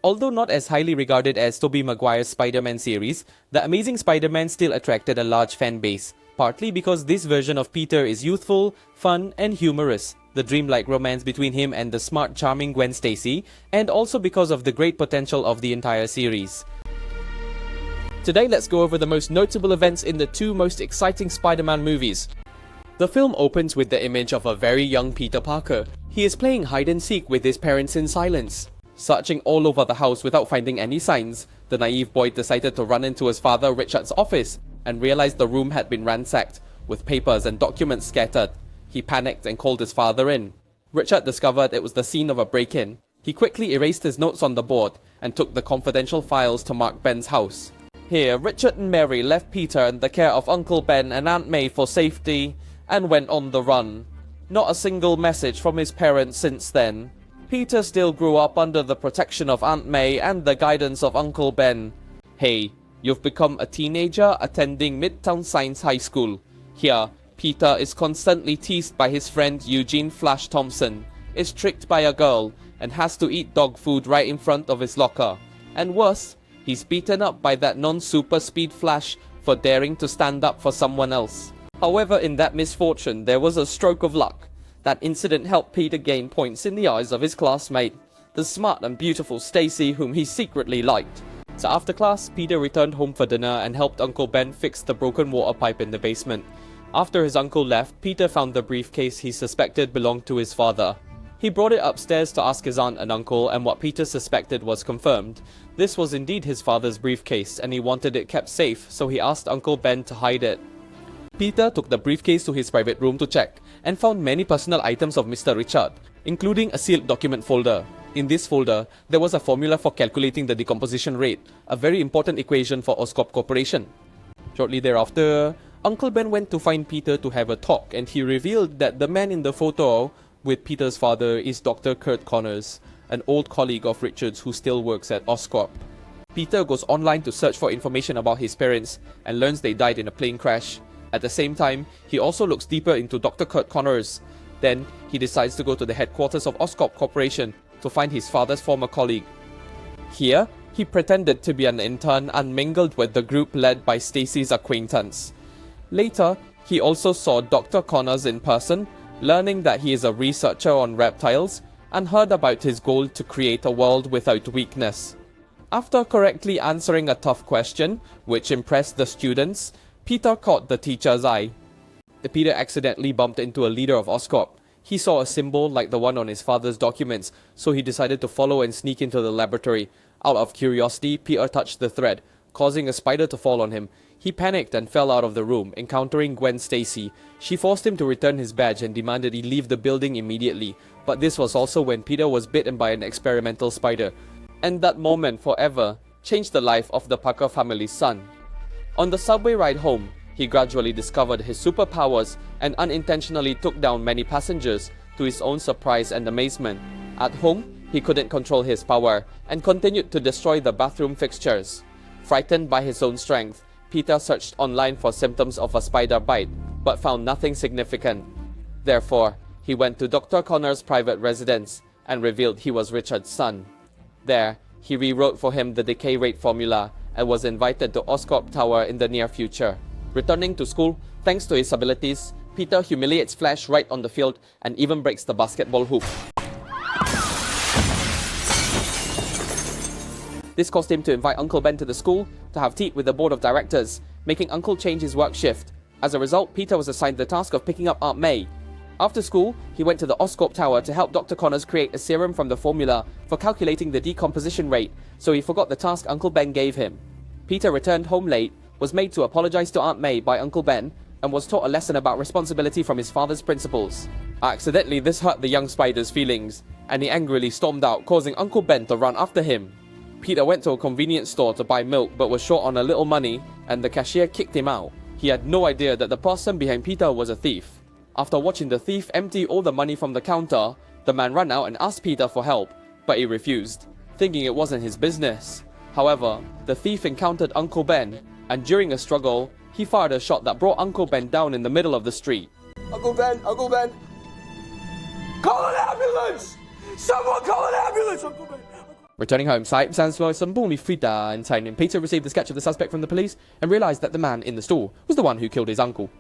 Although not as highly regarded as Tobey Maguire's Spider-Man series, The Amazing Spider-Man still attracted a large fan base, partly because this version of Peter is youthful, fun, and humorous, the dreamlike romance between him and the smart, charming Gwen Stacy, and also because of the great potential of the entire series. Today, let's go over the most notable events in the two most exciting Spider-Man movies. The film opens with the image of a very young Peter Parker. He is playing hide-and-seek with his parents in silence. Searching all over the house without finding any signs, the naive boy decided to run into his father Richard's office and realized the room had been ransacked, with papers and documents scattered. He panicked and called his father in. Richard discovered it was the scene of a break-in. He quickly erased his notes on the board and took the confidential files to Mark Ben's house. Here, Richard and Mary left Peter in the care of Uncle Ben and Aunt May for safety and went on the run. Not a single message from his parents since then. Peter still grew up under the protection of Aunt May and the guidance of Uncle Ben. Hey, you've become a teenager attending Midtown Science High School. Here, Peter is constantly teased by his friend Eugene Flash Thompson, is tricked by a girl, and has to eat dog food right in front of his locker. And worse, he's beaten up by that non-super speed Flash for daring to stand up for someone else. However, in that misfortune, there was a stroke of luck. That incident helped Peter gain points in the eyes of his classmate, the smart and beautiful Stacy, whom he secretly liked. So after class, Peter returned home for dinner and helped Uncle Ben fix the broken water pipe in the basement. After his uncle left, Peter found the briefcase he suspected belonged to his father. He brought it upstairs to ask his aunt and uncle, and what Peter suspected was confirmed. This was indeed his father's briefcase, and he wanted it kept safe, so he asked Uncle Ben to hide it. Peter took the briefcase to his private room to check, and found many personal items of Mr. Richard, including a sealed document folder. In this folder, there was a formula for calculating the decomposition rate, a very important equation for Oscorp Corporation. Shortly thereafter, Uncle Ben went to find Peter to have a talk, and he revealed that the man in the photo with Peter's father is Dr. Kurt Connors, an old colleague of Richard's who still works at Oscorp. Peter goes online to search for information about his parents and learns they died in a plane crash. At the same time, he also looks deeper into Dr. Kurt Connors. Then, he decides to go to the headquarters of Oscorp Corporation to find his father's former colleague. Here, he pretended to be an intern and mingled with the group led by Stacy's acquaintance. Later, he also saw Dr. Connors in person, learning that he is a researcher on reptiles, and heard about his goal to create a world without weakness. After correctly answering a tough question, which impressed the students, Peter caught the teacher's eye. Peter accidentally bumped into a leader of Oscorp. He saw a symbol like the one on his father's documents, so he decided to follow and sneak into the laboratory. Out of curiosity, Peter touched the thread, causing a spider to fall on him. He panicked and fell out of the room, encountering Gwen Stacy. She forced him to return his badge and demanded he leave the building immediately. But this was also when Peter was bitten by an experimental spider. And that moment forever changed the life of the Parker family's son. On the subway ride home, he gradually discovered his superpowers and unintentionally took down many passengers, to his own surprise and amazement. At home, he couldn't control his power and continued to destroy the bathroom fixtures. Frightened by his own strength, Peter searched online for symptoms of a spider bite, but found nothing significant. Therefore, he went to Dr. Connor's private residence and revealed he was Richard's son. There, he rewrote for him the decay rate formula and was invited to Oscorp Tower in the near future. Returning to school, thanks to his abilities, Peter humiliates Flash right on the field and even breaks the basketball hoop. This caused him to invite Uncle Ben to the school to have tea with the board of directors, making Uncle change his work shift. As a result, Peter was assigned the task of picking up Aunt May. After school, he went to the Oscorp Tower to help Dr. Connors create a serum from the formula for calculating the decomposition rate, so he forgot the task Uncle Ben gave him. Peter returned home late, was made to apologize to Aunt May by Uncle Ben, and was taught a lesson about responsibility from his father's principles. Accidentally, this hurt the young spider's feelings, and he angrily stormed out, causing Uncle Ben to run after him. Peter went to a convenience store to buy milk but was short on a little money, and the cashier kicked him out. He had no idea that the person behind Peter was a thief. After watching the thief empty all the money from the counter, the man ran out and asked Peter for help, but he refused, thinking it wasn't his business. However, the thief encountered Uncle Ben, and during a struggle, he fired a shot that brought Uncle Ben down in the middle of the street. Uncle Ben! Uncle Ben! Call an ambulance! Someone call an ambulance! Uncle Ben! Returning home, Cy stands for some poorly frida in time, and Peter received the sketch of the suspect from the police and realized that the man in the store was the one who killed his uncle.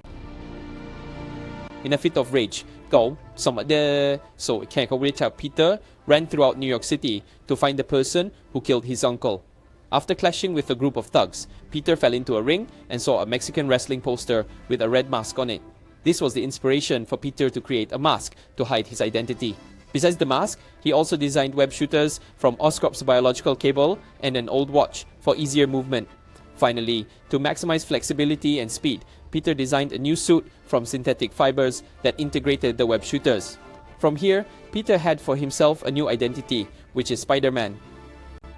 In a fit of rage, so it can't go reach out. Peter ran throughout New York City to find the person who killed his uncle. After clashing with a group of thugs, Peter fell into a ring and saw a Mexican wrestling poster with a red mask on it. This was the inspiration for Peter to create a mask to hide his identity. Besides the mask, he also designed web shooters from Oscorp's biological cable and an old watch for easier movement. Finally, to maximize flexibility and speed, Peter designed a new suit from synthetic fibers that integrated the web shooters. From here, Peter had for himself a new identity, which is Spider-Man.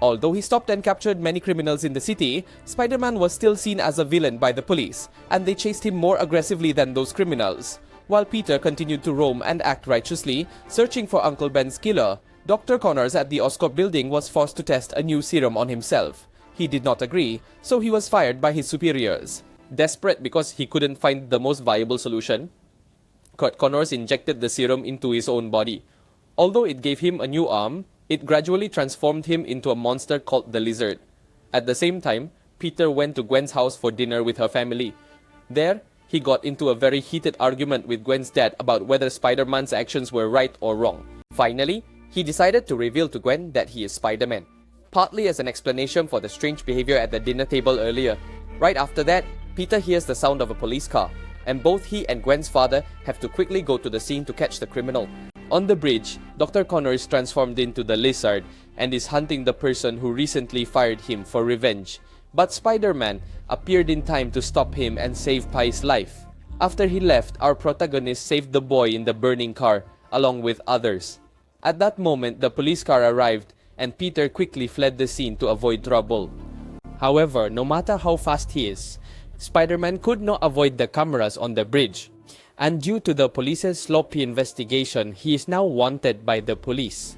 Although he stopped and captured many criminals in the city, Spider-Man was still seen as a villain by the police, and they chased him more aggressively than those criminals. While Peter continued to roam and act righteously, searching for Uncle Ben's killer, Dr. Connors at the Oscorp building was forced to test a new serum on himself. He did not agree, so he was fired by his superiors. Desperate because he couldn't find the most viable solution, Connors injected the serum into his own body. Although it gave him a new arm, it gradually transformed him into a monster called the Lizard. At the same time, Peter went to Gwen's house for dinner with her family. There, he got into a very heated argument with Gwen's dad about whether Spider-Man's actions were right or wrong. Finally, he decided to reveal to Gwen that he is Spider-Man, partly as an explanation for the strange behavior at the dinner table earlier. Right after that, Peter hears the sound of a police car, and both he and Gwen's father have to quickly go to the scene to catch the criminal. On the bridge, Dr. Connor is transformed into the Lizard and is hunting the person who recently fired him for revenge. But Spider-Man appeared in time to stop him and save Pai's life. After he left, our protagonist saved the boy in the burning car, along with others. At that moment, the police car arrived, and Peter quickly fled the scene to avoid trouble. However, no matter how fast he is, Spider-Man could not avoid the cameras on the bridge. And due to the police's sloppy investigation, he is now wanted by the police.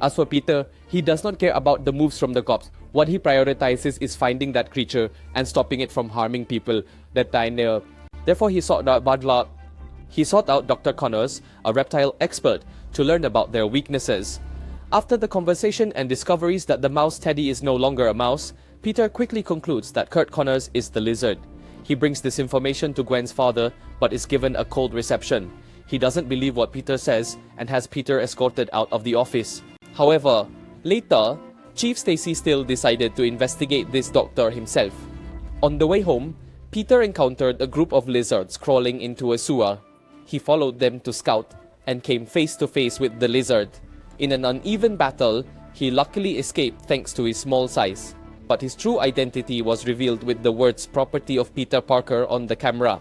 As for Peter, he does not care about the moves from the cops. What he prioritizes is finding that creature and stopping it from harming people that die near. Therefore, he sought out Dr. Connors, a reptile expert, to learn about their weaknesses. After the conversation and discoveries that the mouse Teddy is no longer a mouse, Peter quickly concludes that Curt Connors is the Lizard. He brings this information to Gwen's father, but is given a cold reception. He doesn't believe what Peter says and has Peter escorted out of the office. However, later, Chief Stacy still decided to investigate this doctor himself. On the way home, Peter encountered a group of lizards crawling into a sewer. He followed them to scout and came face to face with the Lizard. In an uneven battle, he luckily escaped thanks to his small size. But his true identity was revealed with the words "property of Peter Parker" on the camera.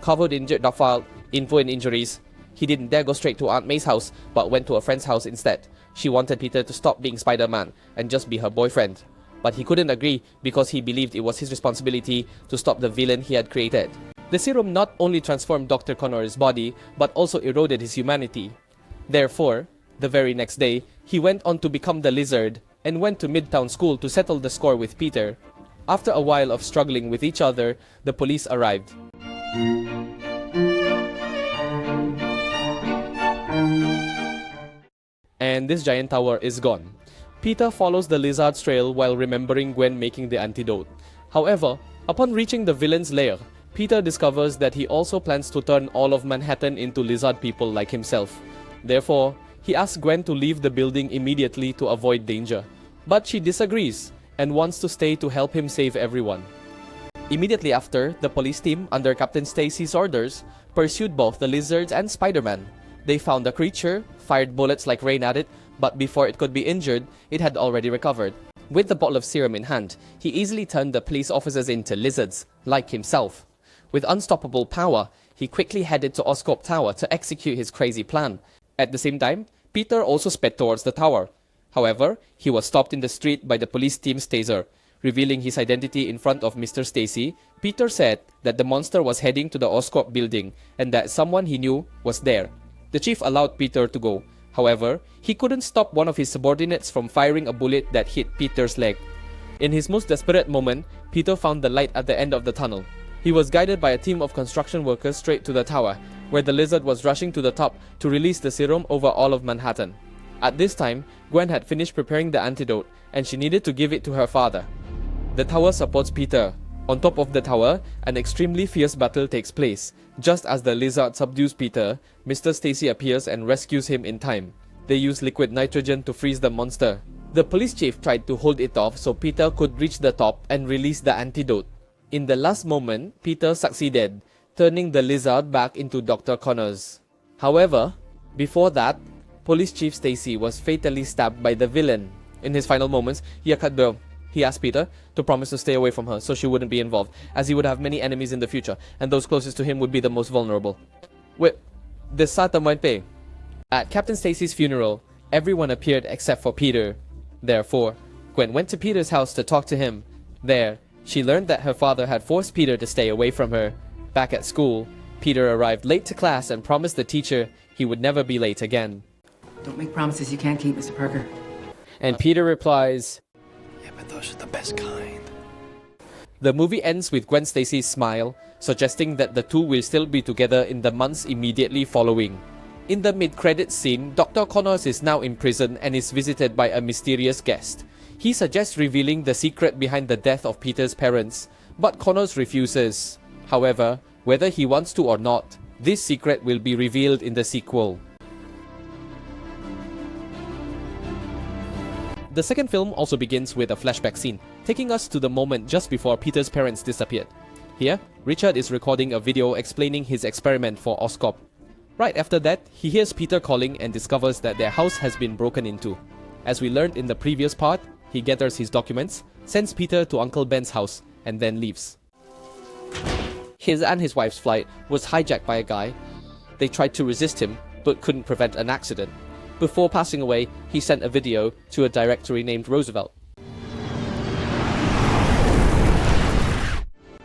Covered in dirt, file, info and injuries, he didn't dare go straight to Aunt May's house, but went to a friend's house instead. She wanted Peter to stop being Spider-Man and just be her boyfriend. But he couldn't agree because he believed it was his responsibility to stop the villain he had created. The serum not only transformed Dr. Connor's body, but also eroded his humanity. Therefore, the very next day, he went on to become the Lizard and went to Midtown School to settle the score with Peter. After a while of struggling with each other, the police arrived. And this giant tower is gone. Peter follows the Lizard's trail while remembering Gwen making the antidote. However, upon reaching the villain's lair, Peter discovers that he also plans to turn all of Manhattan into lizard people like himself. Therefore, he asks Gwen to leave the building immediately to avoid danger. But she disagrees and wants to stay to help him save everyone. Immediately after, the police team, under Captain Stacy's orders, pursued both the Lizards and Spider-Man. They found the creature, fired bullets like rain at it, but before it could be injured, it had already recovered. With the bottle of serum in hand, he easily turned the police officers into lizards, like himself. With unstoppable power, he quickly headed to Oscorp Tower to execute his crazy plan. At the same time, Peter also sped towards the tower. However, he was stopped in the street by the police team's taser. Revealing his identity in front of Mr. Stacy, Peter said that the monster was heading to the Oscorp building and that someone he knew was there. The chief allowed Peter to go. However, he couldn't stop one of his subordinates from firing a bullet that hit Peter's leg. In his most desperate moment, Peter found the light at the end of the tunnel. He was guided by a team of construction workers straight to the tower, where the Lizard was rushing to the top to release the serum over all of Manhattan. At this time, Gwen had finished preparing the antidote and she needed to give it to her father. The tower supports Peter. On top of the tower, an extremely fierce battle takes place. Just as the lizard subdues Peter, Mr. Stacy appears and rescues him in time. They use liquid nitrogen to freeze the monster. The police chief tried to hold it off so Peter could reach the top and release the antidote. In the last moment, Peter succeeded, turning the lizard back into Dr. Connors. However, before that, Police Chief Stacy was fatally stabbed by the villain. In his final moments, he asked Peter to promise to stay away from her so she wouldn't be involved, as he would have many enemies in the future, and those closest to him would be the most vulnerable. At Captain Stacy's funeral, everyone appeared except for Peter. Therefore, Gwen went to Peter's house to talk to him. There, she learned that her father had forced Peter to stay away from her. Back at school, Peter arrived late to class and promised the teacher he would never be late again. Don't make promises you can't keep, Mr. Parker. And Peter replies, "Yeah, but those are the best kind." The movie ends with Gwen Stacy's smile, suggesting that the two will still be together in the months immediately following. In the mid-credits scene, Dr. Connors is now in prison and is visited by a mysterious guest. He suggests revealing the secret behind the death of Peter's parents, but Connors refuses. However, whether he wants to or not, this secret will be revealed in the sequel. The second film also begins with a flashback scene, taking us to the moment just before Peter's parents disappeared. Here, Richard is recording a video explaining his experiment for Oscorp. Right after that, he hears Peter calling and discovers that their house has been broken into. As we learned in the previous part, he gathers his documents, sends Peter to Uncle Ben's house, and then leaves. His and his wife's flight was hijacked by a guy. They tried to resist him, but couldn't prevent an accident. Before passing away, he sent a video to a directory named Roosevelt.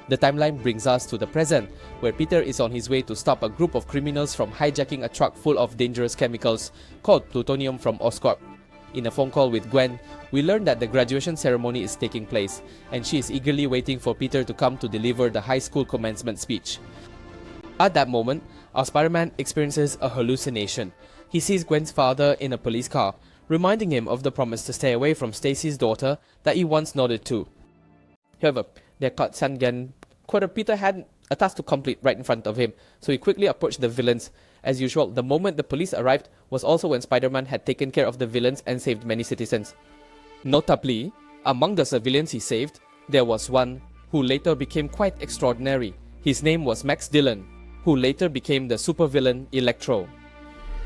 The timeline brings us to the present, where Peter is on his way to stop a group of criminals from hijacking a truck full of dangerous chemicals called plutonium from Oscorp. In a phone call with Gwen, we learn that the graduation ceremony is taking place, and she is eagerly waiting for Peter to come to deliver the high school commencement speech. At that moment, our Spider-Man experiences a hallucination. He sees Gwen's father in a police car, reminding him of the promise to stay away from Stacy's daughter that he once nodded to. However, their cutscene again, Peter had a task to complete right in front of him, so he quickly approached the villains. As usual, the moment the police arrived was also when Spider-Man had taken care of the villains and saved many citizens. Notably, among the civilians he saved, there was one who later became quite extraordinary. His name was Max Dillon, who later became the supervillain Electro.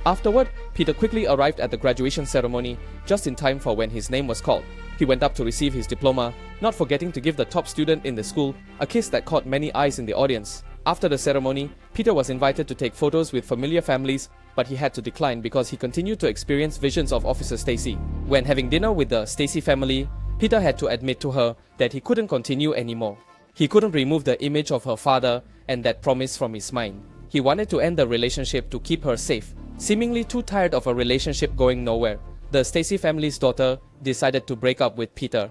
Afterward, Peter quickly arrived at the graduation ceremony just in time for when his name was called. He went up to receive his diploma, not forgetting to give the top student in the school a kiss that caught many eyes in the audience. After the ceremony, Peter was invited to take photos with familiar families, but he had to decline because he continued to experience visions of Officer Stacy. When having dinner with the Stacy family, Peter had to admit to her that he couldn't continue anymore. He couldn't remove the image of her father and that promise from his mind. He wanted to end the relationship to keep her safe. Seemingly too tired of a relationship going nowhere, the Stacy family's daughter decided to break up with Peter.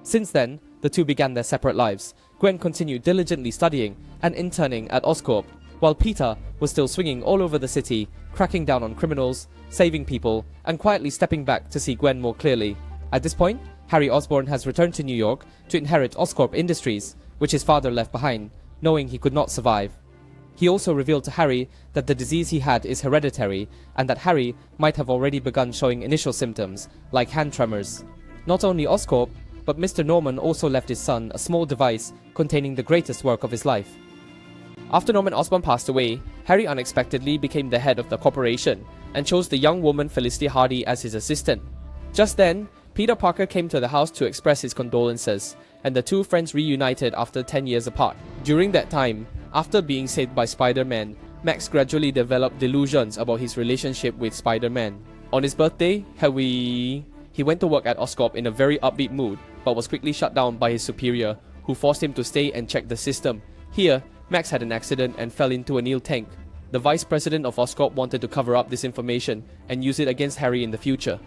Since then, the two began their separate lives. Gwen continued diligently studying and interning at Oscorp, while Peter was still swinging all over the city, cracking down on criminals, saving people, and quietly stepping back to see Gwen more clearly. At this point, Harry Osborn has returned to New York to inherit Oscorp Industries, which his father left behind, knowing he could not survive. He also revealed to Harry that the disease he had is hereditary and that Harry might have already begun showing initial symptoms, like hand tremors. Not only Oscorp, but Mr. Norman also left his son a small device containing the greatest work of his life. After Norman Osborn passed away, Harry unexpectedly became the head of the corporation and chose the young woman Felicity Hardy as his assistant. Just then, Peter Parker came to the house to express his condolences, and the two friends reunited after 10 years apart. During that time, after being saved by Spider-Man, Max gradually developed delusions about his relationship with Spider-Man. On his birthday, he went to work at Oscorp in a very upbeat mood, but was quickly shut down by his superior, who forced him to stay and check the system. Here, Max had an accident and fell into a Neil tank. The vice president of Oscorp wanted to cover up this information and use it against Harry in the future.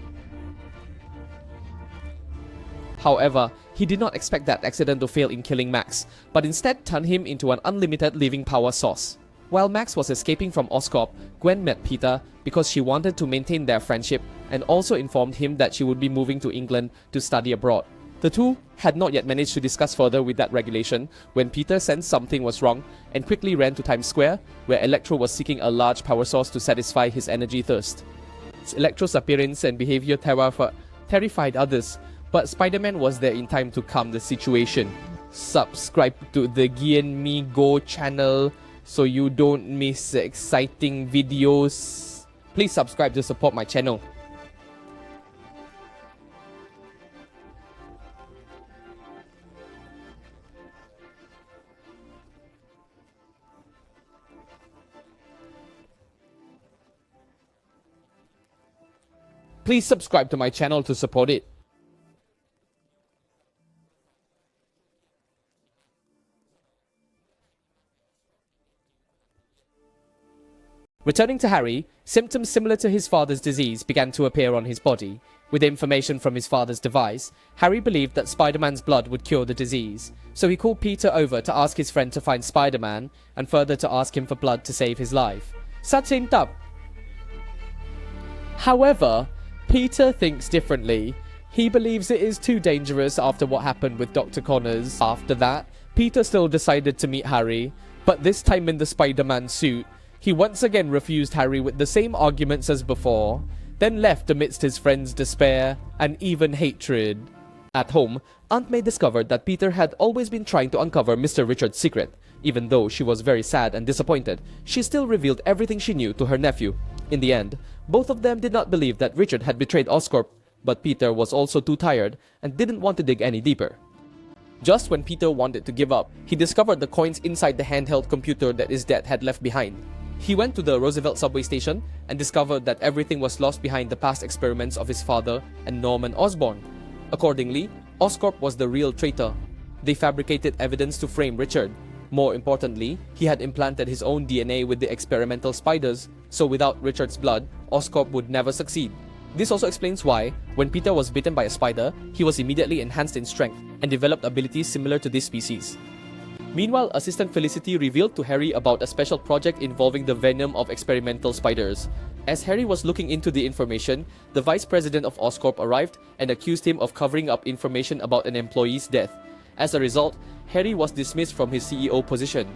However, he did not expect that accident to fail in killing Max, but instead turned him into an unlimited living power source. While Max was escaping from Oscorp, Gwen met Peter because she wanted to maintain their friendship and also informed him that she would be moving to England to study abroad. The two had not yet managed to discuss further with that regulation when Peter sensed something was wrong and quickly ran to Times Square, where Electro was seeking a large power source to satisfy his energy thirst. Electro's appearance and behavior terrified others, but Spider-Man was there in time to calm the situation. Subscribe to the Gian Me Go channel so you don't miss exciting videos. Please subscribe to support my channel. Please subscribe to my channel to support it. Returning to Harry, symptoms similar to his father's disease began to appear on his body. With information from his father's device, Harry believed that Spider-Man's blood would cure the disease, so he called Peter over to ask his friend to find Spider-Man and further to ask him for blood to save his life. Sachin Tap. However, Peter thinks differently. He believes it is too dangerous after what happened with Dr. Connors. After that, Peter still decided to meet Harry, but this time in the Spider-Man suit. He once again refused Harry with the same arguments as before, then left amidst his friends' despair and even hatred. At home, Aunt May discovered that Peter had always been trying to uncover Mr. Richards' secret. Even though she was very sad and disappointed, she still revealed everything she knew to her nephew. In the end, both of them did not believe that Richard had betrayed Oscorp, but Peter was also too tired and didn't want to dig any deeper. Just when Peter wanted to give up, he discovered the coins inside the handheld computer that his dad had left behind. He went to the Roosevelt subway station and discovered that everything was lost behind the past experiments of his father and Norman Osborn. Accordingly, Oscorp was the real traitor. They fabricated evidence to frame Richard. More importantly, he had implanted his own DNA with the experimental spiders, so without Richard's blood, Oscorp would never succeed. This also explains why, when Peter was bitten by a spider, he was immediately enhanced in strength and developed abilities similar to this species. Meanwhile, Assistant Felicity revealed to Harry about a special project involving the venom of experimental spiders. As Harry was looking into the information, the Vice President of Oscorp arrived and accused him of covering up information about an employee's death. As a result, Harry was dismissed from his CEO position.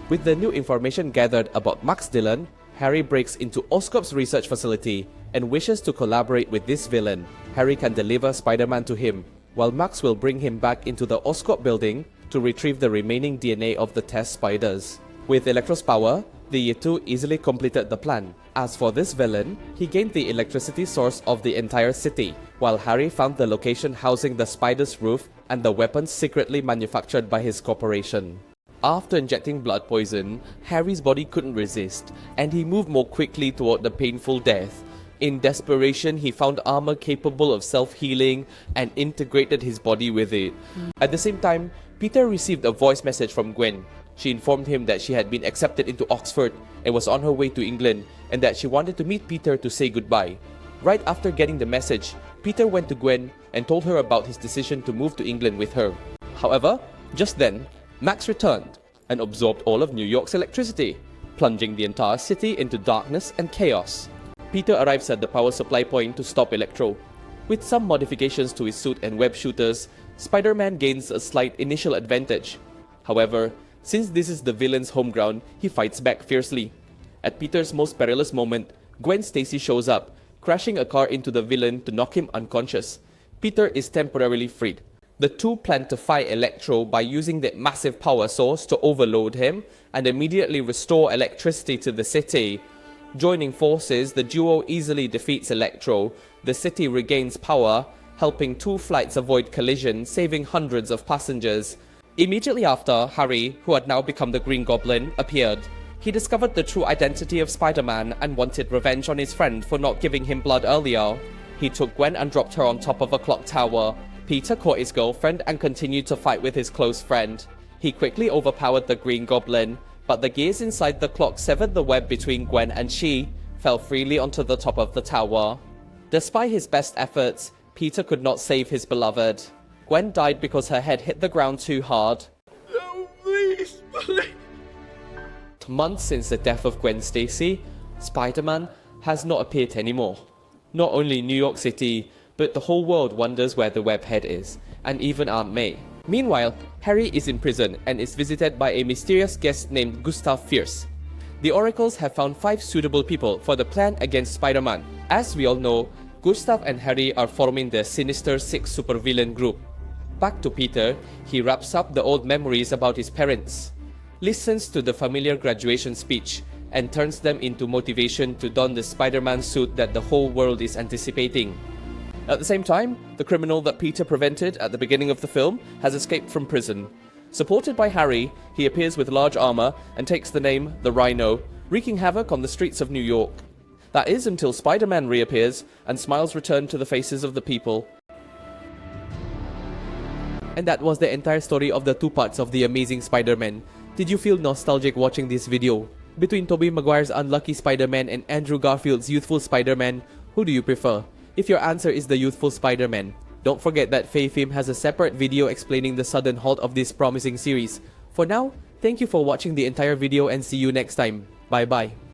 With the new information gathered about Max Dillon, Harry breaks into Oscorp's research facility and wishes to collaborate with this villain. Harry can deliver Spider-Man to him, while Max will bring him back into the Oscorp building to retrieve the remaining DNA of the test spiders. With Electro's power, the two easily completed the plan. As for this villain, he gained the electricity source of the entire city, while Harry found the location housing the spider's roof and the weapons secretly manufactured by his corporation. After injecting blood poison, Harry's body couldn't resist, and he moved more quickly toward the painful death. In desperation, he found armor capable of self-healing and integrated his body with it. At the same time, Peter received a voice message from Gwen. She informed him that she had been accepted into Oxford and was on her way to England, and that she wanted to meet Peter to say goodbye. Right after getting the message, Peter went to Gwen and told her about his decision to move to England with her. However, just then, Max returned and absorbed all of New York's electricity, plunging the entire city into darkness and chaos. Peter arrives at the power supply point to stop Electro. With some modifications to his suit and web shooters, Spider-Man gains a slight initial advantage. However, since this is the villain's home ground, he fights back fiercely. At Peter's most perilous moment, Gwen Stacy shows up, crashing a car into the villain to knock him unconscious. Peter is temporarily freed. The two plan to fight Electro by using that massive power source to overload him and immediately restore electricity to the city. Joining forces, the duo easily defeats Electro. The city regains power, helping two flights avoid collision, saving hundreds of passengers. Immediately after, Harry, who had now become the Green Goblin, appeared. He discovered the true identity of Spider-Man and wanted revenge on his friend for not giving him blood earlier. He took Gwen and dropped her on top of a clock tower. Peter caught his girlfriend and continued to fight with his close friend. He quickly overpowered the Green Goblin, but the gears inside the clock severed the web between Gwen and she, fell freely onto the top of the tower. Despite his best efforts, Peter could not save his beloved. Gwen died because her head hit the ground too hard. No, please. Months since the death of Gwen Stacy, Spider-Man has not appeared anymore. Not only New York City, but the whole world wonders where the Webb head is, and even Aunt May. Meanwhile, Harry is in prison and is visited by a mysterious guest named Gustav Fierce. The Oracles have found 5 suitable people for the plan against Spider-Man. As we all know, Gustav and Harry are forming the Sinister Six supervillain group. Back to Peter, he wraps up the old memories about his parents, listens to the familiar graduation speech, and turns them into motivation to don the Spider-Man suit that the whole world is anticipating. At the same time, the criminal that Peter prevented at the beginning of the film has escaped from prison. Supported by Harry, he appears with large armor and takes the name the Rhino, wreaking havoc on the streets of New York. That is until Spider-Man reappears and smiles return to the faces of the people. And that was the entire story of the 2 parts of The Amazing Spider-Man. Did you feel nostalgic watching this video? Between Tobey Maguire's unlucky Spider-Man and Andrew Garfield's youthful Spider-Man, who do you prefer? If your answer is the youthful Spider-Man, don't forget that Fayfim has a separate video explaining the sudden halt of this promising series. For now, thank you for watching the entire video and see you next time. Bye bye.